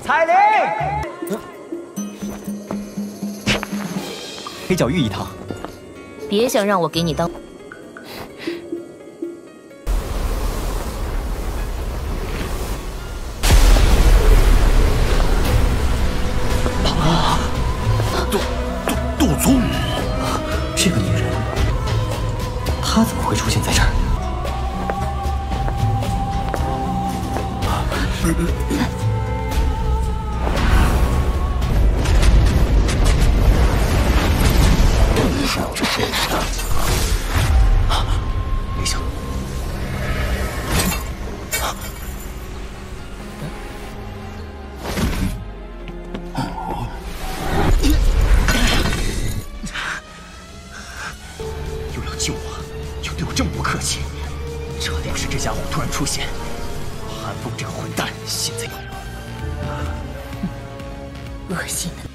彩铃，黑角玉一趟。别想让我给你当。杜宗，这个女人，她怎么会出现在这儿？没想又要救我，又对我这么不客气，这要是这家伙突然出现，韩风这个混蛋现在恶心的。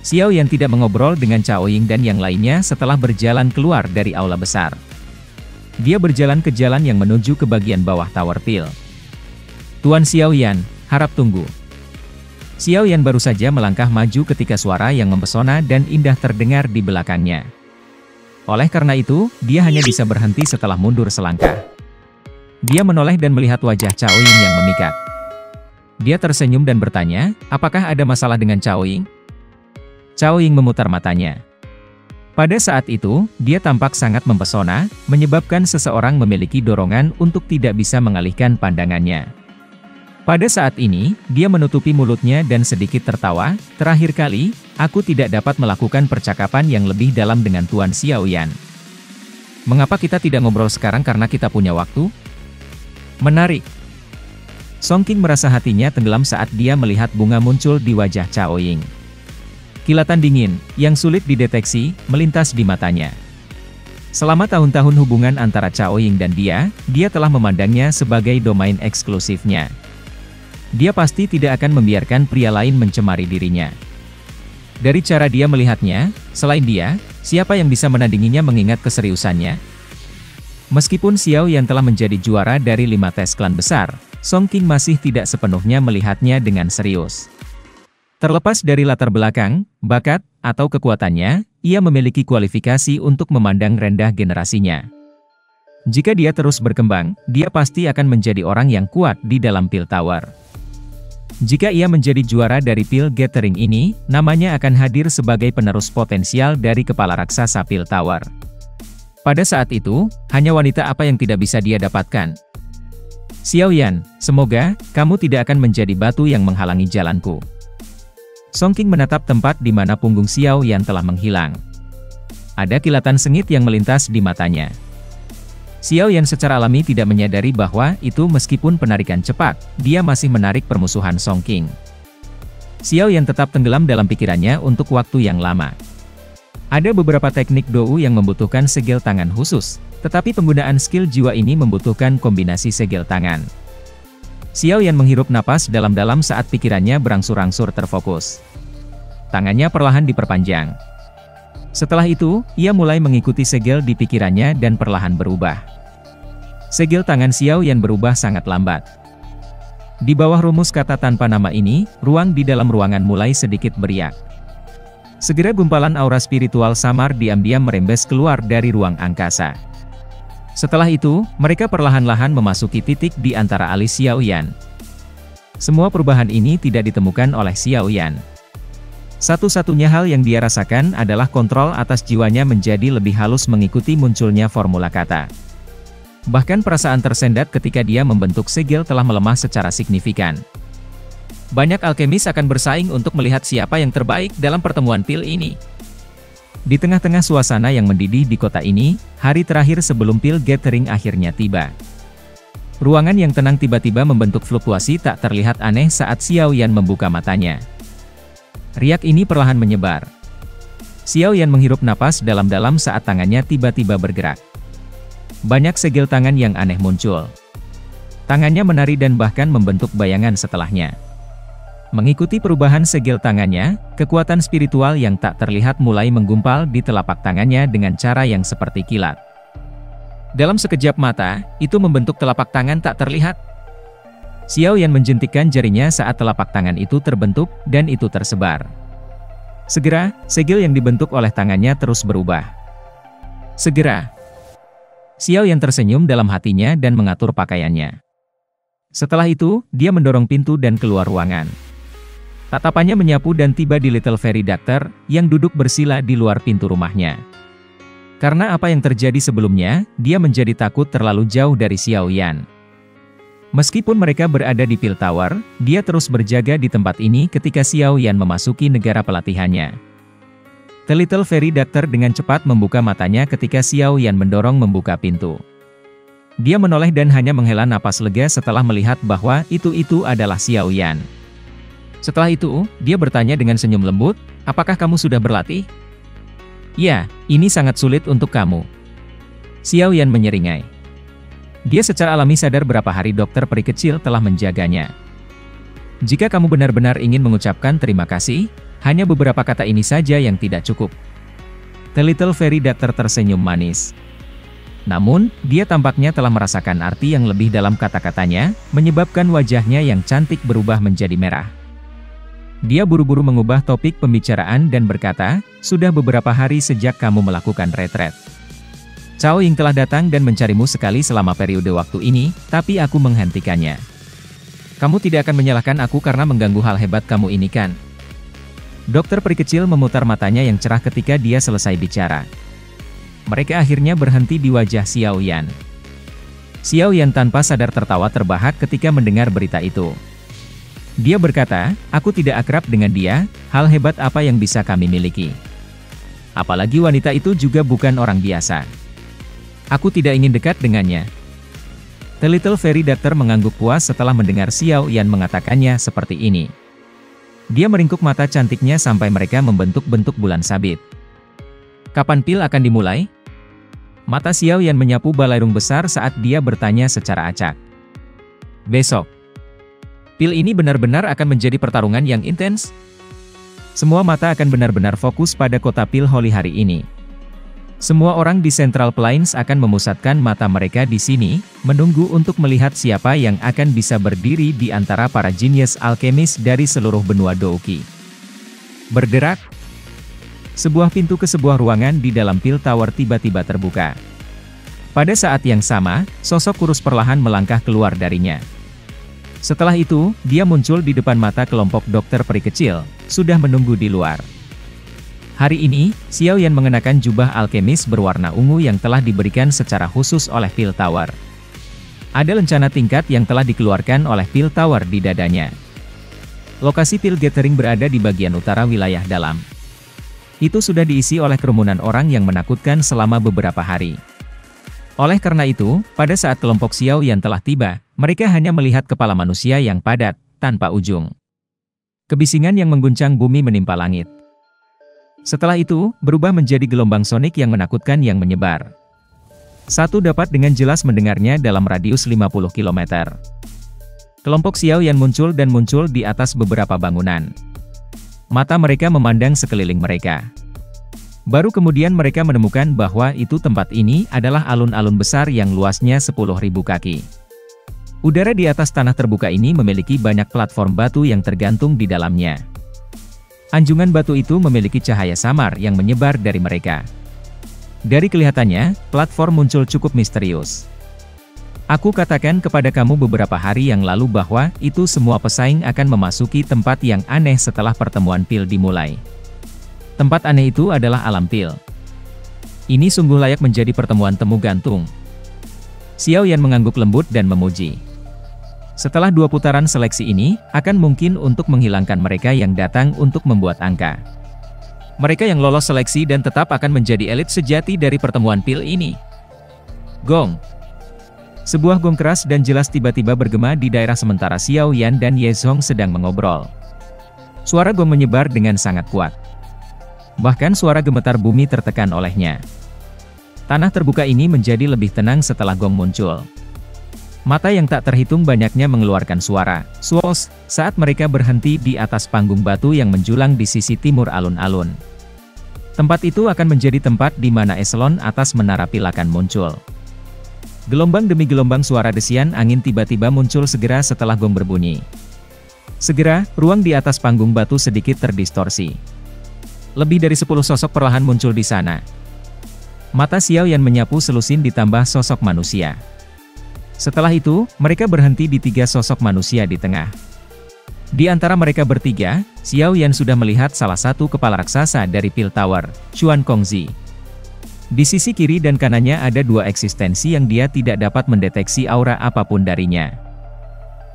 Xiao Yan tidak mengobrol dengan Cao Ying dan yang lainnya setelah berjalan keluar dari aula besar. Dia berjalan ke jalan yang menuju ke bagian bawah Tower Pil. Tuan Xiao Yan, harap tunggu. Xiao Yan baru saja melangkah maju ketika suara yang mempesona dan indah terdengar di belakangnya. Oleh karena itu, dia hanya bisa berhenti setelah mundur selangkah. Dia menoleh dan melihat wajah Cao Ying yang memikat. Dia tersenyum dan bertanya, apakah ada masalah dengan Cao Ying? Cao Ying memutar matanya. Pada saat itu, dia tampak sangat mempesona, menyebabkan seseorang memiliki dorongan untuk tidak bisa mengalihkan pandangannya. Pada saat ini, dia menutupi mulutnya dan sedikit tertawa, terakhir kali, aku tidak dapat melakukan percakapan yang lebih dalam dengan Tuan Xiao Yan. Mengapa kita tidak ngobrol sekarang karena kita punya waktu? Menarik. Song Qing merasa hatinya tenggelam saat dia melihat bunga muncul di wajah Cao Ying. Kilatan dingin, yang sulit dideteksi, melintas di matanya. Selama tahun-tahun hubungan antara Cao Ying dan dia telah memandangnya sebagai domain eksklusifnya. Dia pasti tidak akan membiarkan pria lain mencemari dirinya. Dari cara dia melihatnya, selain dia, siapa yang bisa menandinginya mengingat keseriusannya? Meskipun Xiao Yan telah menjadi juara dari 5 tes klan besar, Song Qing masih tidak sepenuhnya melihatnya dengan serius. Terlepas dari latar belakang, bakat, atau kekuatannya, ia memiliki kualifikasi untuk memandang rendah generasinya. Jika dia terus berkembang, dia pasti akan menjadi orang yang kuat di dalam Pil Tower. Jika ia menjadi juara dari Pil Gathering ini, namanya akan hadir sebagai penerus potensial dari kepala raksasa Pil Tower. Pada saat itu, hanya wanita apa yang tidak bisa dia dapatkan? Xiao Yan, semoga kamu tidak akan menjadi batu yang menghalangi jalanku. Song Qing menatap tempat di mana punggung Xiao Yan telah menghilang. Ada kilatan sengit yang melintas di matanya. Xiao Yan secara alami tidak menyadari bahwa itu meskipun penarikan cepat, dia masih menarik permusuhan Song Qing. Xiao Yan tetap tenggelam dalam pikirannya untuk waktu yang lama. Ada beberapa teknik Dou yang membutuhkan segel tangan khusus, tetapi penggunaan skill jiwa ini membutuhkan kombinasi segel tangan. Xiao Yan menghirup napas dalam-dalam saat pikirannya berangsur-angsur terfokus. Tangannya perlahan diperpanjang. Setelah itu, ia mulai mengikuti segel di pikirannya dan perlahan berubah. Segel tangan Xiao Yan berubah sangat lambat. Di bawah rumus kata tanpa nama ini, ruang di dalam ruangan mulai sedikit beriak. Segera gumpalan aura spiritual samar diam-diam merembes keluar dari ruang angkasa. Setelah itu, mereka perlahan-lahan memasuki titik di antara alis Xiao Yan. Semua perubahan ini tidak ditemukan oleh Xiao Yan. Satu-satunya hal yang dia rasakan adalah kontrol atas jiwanya menjadi lebih halus mengikuti munculnya formula kata. Bahkan perasaan tersendat ketika dia membentuk segel telah melemah secara signifikan. Banyak alkemis akan bersaing untuk melihat siapa yang terbaik dalam pertemuan pil ini. Di tengah-tengah suasana yang mendidih di kota ini, hari terakhir sebelum Pil Gathering akhirnya tiba. Ruangan yang tenang tiba-tiba membentuk fluktuasi tak terlihat aneh saat Xiao Yan membuka matanya. Riak ini perlahan menyebar. Xiao Yan menghirup napas dalam-dalam saat tangannya tiba-tiba bergerak. Banyak segel tangan yang aneh muncul. Tangannya menari dan bahkan membentuk bayangan setelahnya. Mengikuti perubahan segel tangannya, kekuatan spiritual yang tak terlihat mulai menggumpal di telapak tangannya dengan cara yang seperti kilat. Dalam sekejap mata, itu membentuk telapak tangan tak terlihat. Xiao Yan menjentikkan jarinya saat telapak tangan itu terbentuk, dan itu tersebar. Segera, segel yang dibentuk oleh tangannya terus berubah. Segera, Xiao Yan tersenyum dalam hatinya dan mengatur pakaiannya. Setelah itu, dia mendorong pintu dan keluar ruangan. Tatapannya menyapu dan tiba di Little Fairy Doctor, yang duduk bersila di luar pintu rumahnya. Karena apa yang terjadi sebelumnya, dia menjadi takut terlalu jauh dari Xiao Yan. Meskipun mereka berada di Pil Tower, dia terus berjaga di tempat ini ketika Xiao Yan memasuki negara pelatihannya. The Little Fairy Doctor dengan cepat membuka matanya ketika Xiao Yan mendorong membuka pintu. Dia menoleh dan hanya menghela napas lega setelah melihat bahwa itu adalah Xiao Yan. Setelah itu, dia bertanya dengan senyum lembut, "Apakah kamu sudah berlatih?" "Ya, ini sangat sulit untuk kamu." Xiao Yan menyeringai. Dia secara alami sadar berapa hari dokter peri kecil telah menjaganya. "Jika kamu benar-benar ingin mengucapkan terima kasih, hanya beberapa kata ini saja yang tidak cukup." The Little Fairy Doctor tersenyum manis. Namun, dia tampaknya telah merasakan arti yang lebih dalam kata-katanya, menyebabkan wajahnya yang cantik berubah menjadi merah. Dia buru-buru mengubah topik pembicaraan dan berkata, "Sudah beberapa hari sejak kamu melakukan retret. Cao Ying telah datang dan mencarimu sekali selama periode waktu ini, tapi aku menghentikannya. Kamu tidak akan menyalahkan aku karena mengganggu hal hebat kamu ini kan?" Dokter peri kecil memutar matanya yang cerah ketika dia selesai bicara. Mereka akhirnya berhenti di wajah Xiao Yan. Xiao Yan tanpa sadar tertawa terbahak ketika mendengar berita itu. Dia berkata, "Aku tidak akrab dengan dia, hal hebat apa yang bisa kami miliki? Apalagi wanita itu juga bukan orang biasa. Aku tidak ingin dekat dengannya." The Little Fairy Doctor mengangguk puas setelah mendengar Xiao Yan mengatakannya seperti ini. Dia meringkuk mata cantiknya sampai mereka membentuk bentuk bulan sabit. "Kapan pil akan dimulai?" Mata Xiao Yan menyapu balairung besar saat dia bertanya secara acak. "Besok. Pil ini benar-benar akan menjadi pertarungan yang intens. Semua mata akan benar-benar fokus pada kota Pil Holy hari ini. Semua orang di Central Plains akan memusatkan mata mereka di sini, menunggu untuk melihat siapa yang akan bisa berdiri di antara para jenius alkemis dari seluruh benua Douki." Bergerak. Sebuah pintu ke sebuah ruangan di dalam Pil Tower tiba-tiba terbuka. Pada saat yang sama, sosok kurus perlahan melangkah keluar darinya. Setelah itu, dia muncul di depan mata kelompok dokter peri kecil, sudah menunggu di luar. Hari ini, Xiao Yan mengenakan jubah alkemis berwarna ungu yang telah diberikan secara khusus oleh Pil Tower. Ada lencana tingkat yang telah dikeluarkan oleh Pil Tower di dadanya. Lokasi Pil Gathering berada di bagian utara wilayah dalam. Itu sudah diisi oleh kerumunan orang yang menakutkan selama beberapa hari. Oleh karena itu, pada saat kelompok Xiao Yan telah tiba, mereka hanya melihat kepala manusia yang padat, tanpa ujung. Kebisingan yang mengguncang bumi menimpa langit. Setelah itu, berubah menjadi gelombang sonik yang menakutkan yang menyebar. Satu dapat dengan jelas mendengarnya dalam radius 50 km. Kelompok Xiao Yan muncul dan muncul di atas beberapa bangunan. Mata mereka memandang sekeliling mereka. Baru kemudian mereka menemukan bahwa itu tempat ini adalah alun-alun besar yang luasnya 10.000 kaki. Udara di atas tanah terbuka ini memiliki banyak platform batu yang tergantung di dalamnya. Anjungan batu itu memiliki cahaya samar yang menyebar dari mereka. Dari kelihatannya, platform muncul cukup misterius. Aku katakan kepada kamu beberapa hari yang lalu bahwa itu semua pesaing akan memasuki tempat yang aneh setelah pertemuan Pil dimulai. Tempat aneh itu adalah alam Pil. Ini sungguh layak menjadi pertemuan temu gantung. Xiao Yan mengangguk lembut dan memuji. Setelah 2 putaran seleksi ini, akan mungkin untuk menghilangkan mereka yang datang untuk membuat angka. Mereka yang lolos seleksi dan tetap akan menjadi elit sejati dari pertemuan Pil ini. Gong. Sebuah gong keras dan jelas tiba-tiba bergema di daerah sementara Xiao Yan dan Ye Zhong sedang mengobrol. Suara gong menyebar dengan sangat kuat. Bahkan suara gemetar bumi tertekan olehnya. Tanah terbuka ini menjadi lebih tenang setelah gong muncul. Mata yang tak terhitung banyaknya mengeluarkan suara "swoosh" saat mereka berhenti di atas panggung batu yang menjulang di sisi timur alun-alun. Tempat itu akan menjadi tempat di mana eselon atas menara pil akan muncul. Gelombang demi gelombang suara desian angin tiba-tiba muncul segera setelah gong berbunyi. Segera, ruang di atas panggung batu sedikit terdistorsi. Lebih dari 10 sosok perlahan muncul di sana. Mata Xiao Yan menyapu selusin ditambah sosok manusia. Setelah itu, mereka berhenti di 3 sosok manusia di tengah. Di antara mereka bertiga, Xiao Yan sudah melihat salah satu kepala raksasa dari Pil Tower, Xuan Kongzi. Di sisi kiri dan kanannya ada 2 eksistensi yang dia tidak dapat mendeteksi aura apapun darinya.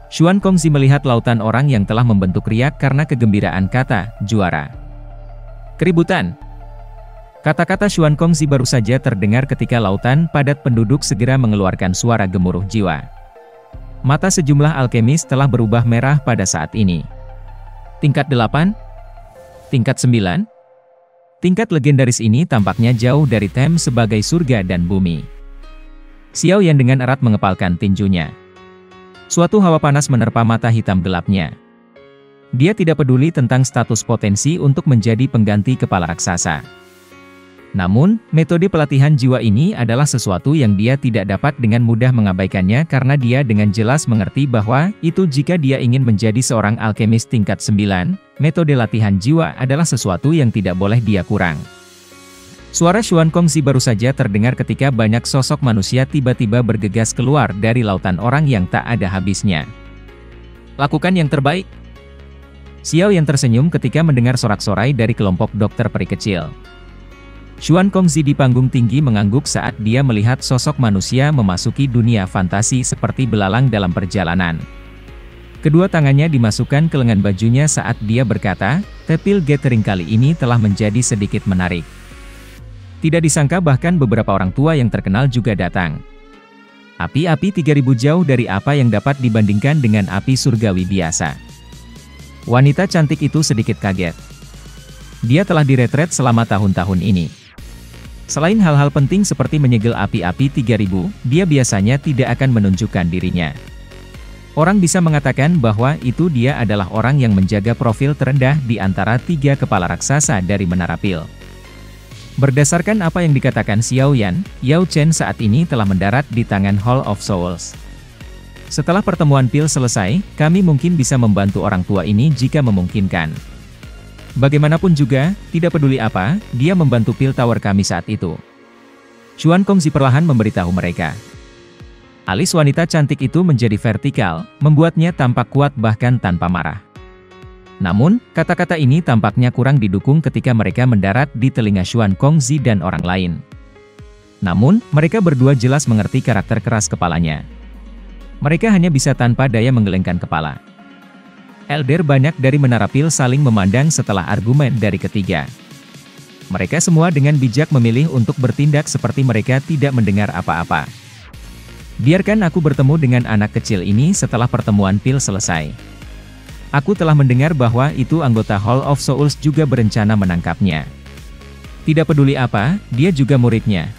Xuan Kongzi melihat lautan orang yang telah membentuk riak karena kegembiraan kata, juara. Keributan. Kata-kata Xuan Kongzi baru saja terdengar ketika lautan padat penduduk segera mengeluarkan suara gemuruh jiwa. Mata sejumlah alkemis telah berubah merah pada saat ini. Tingkat 8? Tingkat 9? Tingkat legendaris ini tampaknya jauh dari Tem sebagai surga dan bumi. Xiao Yan dengan erat mengepalkan tinjunya. Suatu hawa panas menerpa mata hitam gelapnya. Dia tidak peduli tentang status potensi untuk menjadi pengganti kepala raksasa. Namun, metode pelatihan jiwa ini adalah sesuatu yang dia tidak dapat dengan mudah mengabaikannya karena dia dengan jelas mengerti bahwa itu jika dia ingin menjadi seorang alkemis tingkat 9, metode latihan jiwa adalah sesuatu yang tidak boleh dia kurang. Suara Xuan Kongzi baru saja terdengar ketika banyak sosok manusia tiba-tiba bergegas keluar dari lautan orang yang tak ada habisnya. Lakukan yang terbaik. Xiao Yan tersenyum ketika mendengar sorak-sorai dari kelompok dokter peri kecil. Xuan Kongzi di panggung tinggi mengangguk saat dia melihat sosok manusia memasuki dunia fantasi seperti belalang dalam perjalanan. Kedua tangannya dimasukkan ke lengan bajunya saat dia berkata, "Tepil gathering kali ini telah menjadi sedikit menarik." Tidak disangka bahkan beberapa orang tua yang terkenal juga datang. Api-api 3000 jauh dari apa yang dapat dibandingkan dengan api surgawi biasa. Wanita cantik itu sedikit kaget. Dia telah diretret selama tahun-tahun ini. Selain hal-hal penting seperti menyegel api-api 3000, dia biasanya tidak akan menunjukkan dirinya. Orang bisa mengatakan bahwa itu dia adalah orang yang menjaga profil terendah di antara 3 kepala raksasa dari Menara Pil. Berdasarkan apa yang dikatakan Xiao Yan, Yao Chen saat ini telah mendarat di tangan Hall of Souls. Setelah pertemuan Pil selesai, kami mungkin bisa membantu orang tua ini jika memungkinkan. Bagaimanapun juga, tidak peduli apa, dia membantu Pil Tower kami saat itu. Xuan Kongzi perlahan memberitahu mereka. Alis wanita cantik itu menjadi vertikal, membuatnya tampak kuat bahkan tanpa marah. Namun, kata-kata ini tampaknya kurang didukung ketika mereka mendarat di telinga Xuan Kongzi dan orang lain. Namun, mereka berdua jelas mengerti karakter keras kepalanya. Mereka hanya bisa tanpa daya menggelengkan kepala. Elder banyak dari Menara Pil saling memandang setelah argumen dari ketiga. Mereka semua dengan bijak memilih untuk bertindak seperti mereka tidak mendengar apa-apa. Biarkan aku bertemu dengan anak kecil ini setelah pertemuan Pil selesai. Aku telah mendengar bahwa itu anggota Hall of Souls juga berencana menangkapnya. Tidak peduli apa, dia juga muridnya.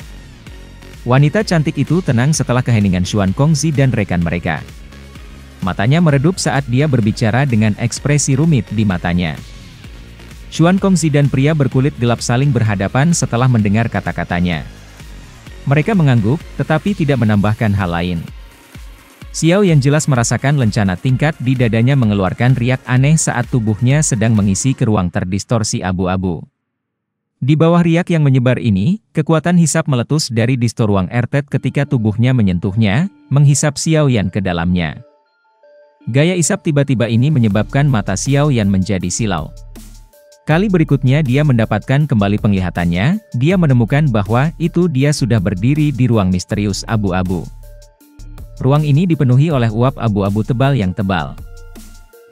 Wanita cantik itu tenang setelah keheningan Xuan Kongzi dan rekan mereka. Matanya meredup saat dia berbicara dengan ekspresi rumit di matanya. Xuan Kongzi dan pria berkulit gelap saling berhadapan setelah mendengar kata-katanya. Mereka mengangguk, tetapi tidak menambahkan hal lain. Xiao yang jelas merasakan lencana tingkat di dadanya mengeluarkan riak aneh saat tubuhnya sedang mengisi ke ruang terdistorsi abu-abu. Di bawah riak yang menyebar ini, kekuatan hisap meletus dari distor ruang ertet ketika tubuhnya menyentuhnya, menghisap Xiao Yan ke dalamnya. Gaya isap tiba-tiba ini menyebabkan mata Xiao Yan menjadi silau. Kali berikutnya dia mendapatkan kembali penglihatannya, dia menemukan bahwa itu dia sudah berdiri di ruang misterius abu-abu. Ruang ini dipenuhi oleh uap abu-abu tebal yang tebal.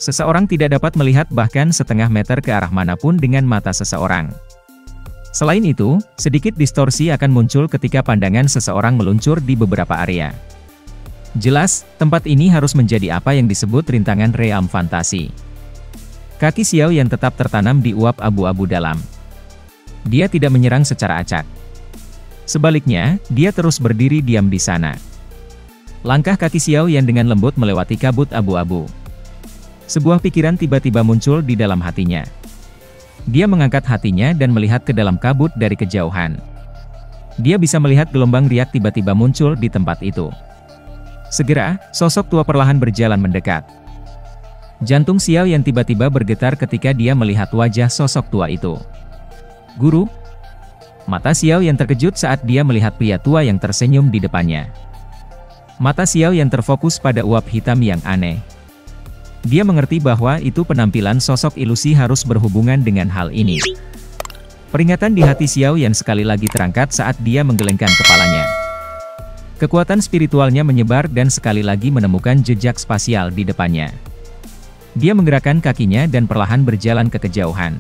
Seseorang tidak dapat melihat bahkan setengah meter ke arah manapun dengan mata seseorang. Selain itu, sedikit distorsi akan muncul ketika pandangan seseorang meluncur di beberapa area. Jelas, tempat ini harus menjadi apa yang disebut rintangan realm fantasi. Kaki Xiao yang tetap tertanam di uap abu-abu dalam. Dia tidak menyerang secara acak. Sebaliknya, dia terus berdiri diam di sana. Langkah kaki Xiao Yan dengan lembut melewati kabut abu-abu. Sebuah pikiran tiba-tiba muncul di dalam hatinya. Dia mengangkat hatinya dan melihat ke dalam kabut dari kejauhan. Dia bisa melihat gelombang riak tiba-tiba muncul di tempat itu. Segera, sosok tua perlahan berjalan mendekat. Jantung Xiao Yan tiba-tiba bergetar ketika dia melihat wajah sosok tua itu. Guru? Mata Xiao Yan terkejut saat dia melihat pria tua yang tersenyum di depannya. Mata Xiao Yan terfokus pada uap hitam yang aneh. Dia mengerti bahwa itu penampilan sosok ilusi harus berhubungan dengan hal ini. Peringatan di hati Xiao Yan sekali lagi terangkat saat dia menggelengkan kepalanya. Kekuatan spiritualnya menyebar dan sekali lagi menemukan jejak spasial di depannya. Dia menggerakkan kakinya dan perlahan berjalan ke kejauhan.